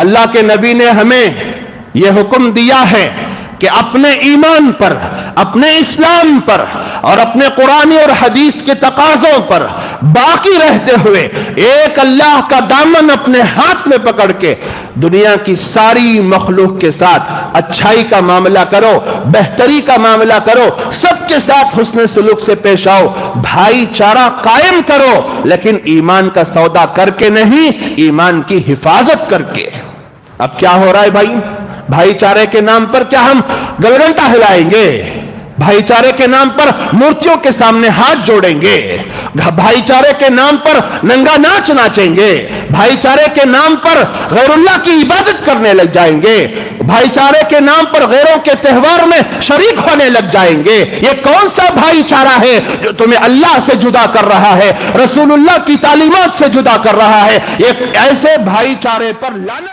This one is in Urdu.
اللہ کے نبی نے ہمیں یہ حکم دیا ہے کہ اپنے ایمان پر، اپنے اسلام پر اور اپنے قرآن اور حدیث کے تقاضوں پر باقی رہتے ہوئے ایک اللہ کا دامن اپنے ہاتھ میں پکڑ کے دنیا کی ساری مخلوق کے ساتھ اچھائی کا معاملہ کرو، بہتری کا معاملہ کرو، سب کے ساتھ حسن سلوک سے پیش آؤ، بھائی چارہ قائم کرو، لیکن ایمان کا سودا کر کے نہیں، ایمان کی حفاظت کر کے۔ اب کیا ہو رہا ہے بھائی؟ بھائی چارے کے نام پر کیا ہم گلگھنٹا ہلائیں گے؟ بھائی چارے کے نام پر مورتیوں کے سامنے ہاتھ جوڑیں گے؟ بھائی چارے کے نام پر ننگا ناچ ناچیں گے؟ بھائی چارے کے نام پر غیر اللہ کی عبادت کرنے لگ جائیں گے؟ بھائی چارے کے نام پر غیروں کے تہوار میں شریک ہونے لگ جائیں گے؟ یہ کون سا بھائی چارہ ہے جو تمہیں اللہ سے جدا کر رہا ہے، رسول اللہ کی تعلیمات سے جدا کر رہا ہے؟ ایک ایسے بھائی چارے پر لعنت